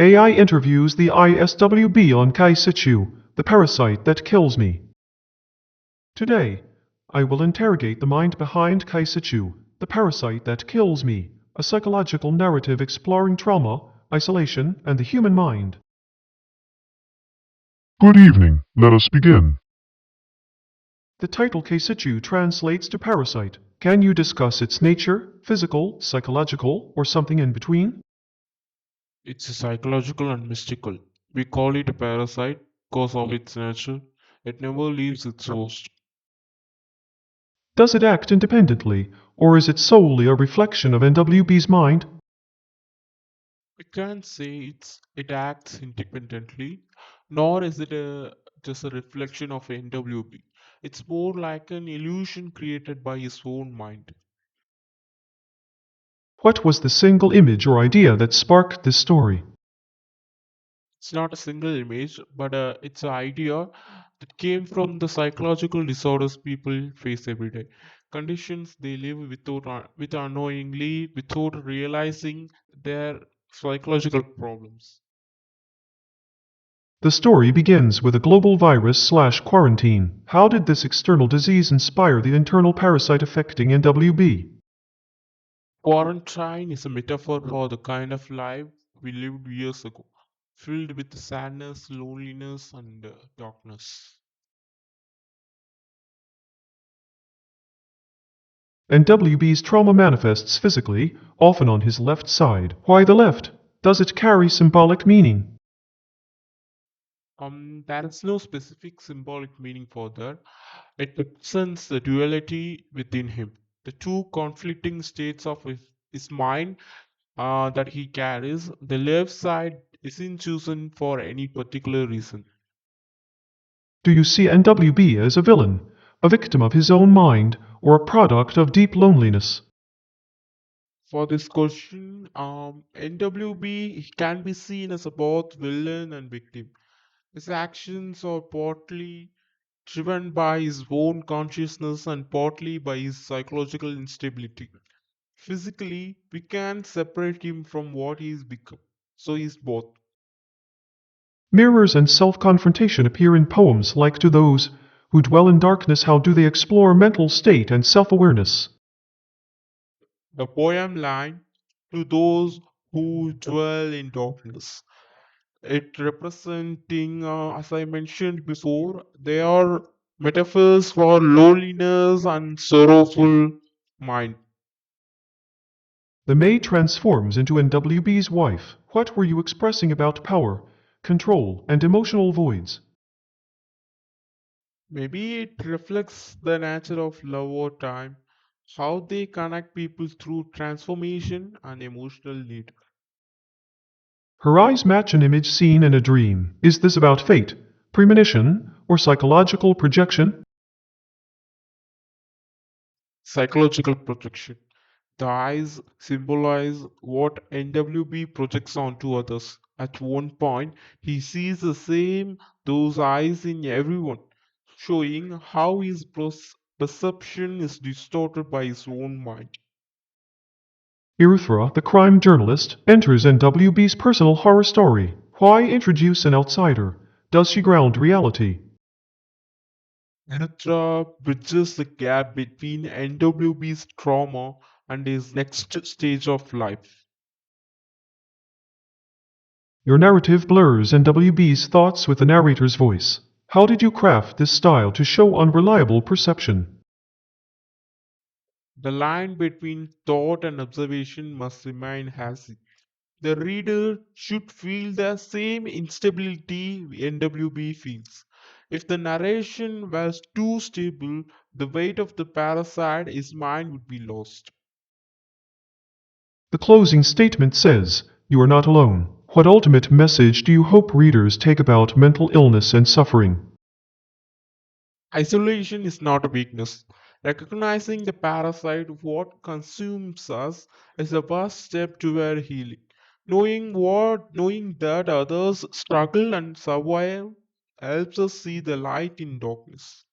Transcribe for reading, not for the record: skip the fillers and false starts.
AI interviews the EYE on KISEICHU, the parasite that kills me. Today, I will interrogate the mind behind KISEICHU, the parasite that kills me, a psychological narrative exploring trauma, isolation, and the human mind. Good evening. Let us begin. The title KISEICHU translates to parasite. Can you discuss its nature, physical, psychological, or something in between? It's psychological and mystical. We call it a parasite because of its nature. It never leaves its host. Does it act independently, or is it solely a reflection of NWB's mind? We can't say it acts independently, nor is it just a reflection of NWB. It's more like an illusion created by his own mind. What was the single image or idea that sparked this story? It's not a single image, but it's an idea that came from the psychological disorders people face every day. Conditions they live with unknowingly, without realizing their psychological problems. The story begins with a global virus/quarantine. How did this external disease inspire the internal parasite affecting NWB? Quarantine is a metaphor for the kind of life we lived years ago, filled with sadness, loneliness, and darkness. NWB's trauma manifests physically, often on his left side. Why the left? Does it carry symbolic meaning? There is no specific symbolic meaning for that. It represents the duality within him, the two conflicting states of his mind that he carries. The left side isn't chosen for any particular reason. Do you see NWB as a villain, a victim of his own mind, or a product of deep loneliness? For this question, NWB can be seen as a both villain and victim. His actions are partly driven by his own consciousness and partly by his psychological instability. Physically, we can't separate him from what he's become. So he's both. Mirrors and self-confrontation appear in poems like To Those Who Dwell in Darkness. How do they explore mental state and self-awareness? The poem line, to those who dwell in darkness. It representing, as I mentioned before, they are metaphors for loneliness and sorrowful mind. The maid transforms into NWB's wife. What were you expressing about power, control, and emotional voids? Maybe it reflects the nature of love or time, how they connect people through transformation and emotional need. Her eyes match an image seen in a dream. Is this about fate, premonition, or psychological projection? Psychological projection. The eyes symbolize what NWB projects onto others. At one point, he sees the same those eyes in everyone, showing how his perception is distorted by his own mind. Irithra, the crime journalist, enters NWB's personal horror story. Why introduce an outsider? Does she ground reality? Eritra bridges the gap between NWB's trauma and his next stage of life. Your narrative blurs NWB's thoughts with the narrator's voice. How did you craft this style to show unreliable perception? The line between thought and observation must remain hazy. The reader should feel the same instability NWB feels. If the narration was too stable, the weight of the parasite his mind would be lost. The closing statement says, You are not alone. What ultimate message do you hope readers take about mental illness and suffering? Isolation is not a weakness. Recognizing the parasite, what consumes us, is the first step toward healing. Knowing that others struggle and survive helps us see the light in darkness.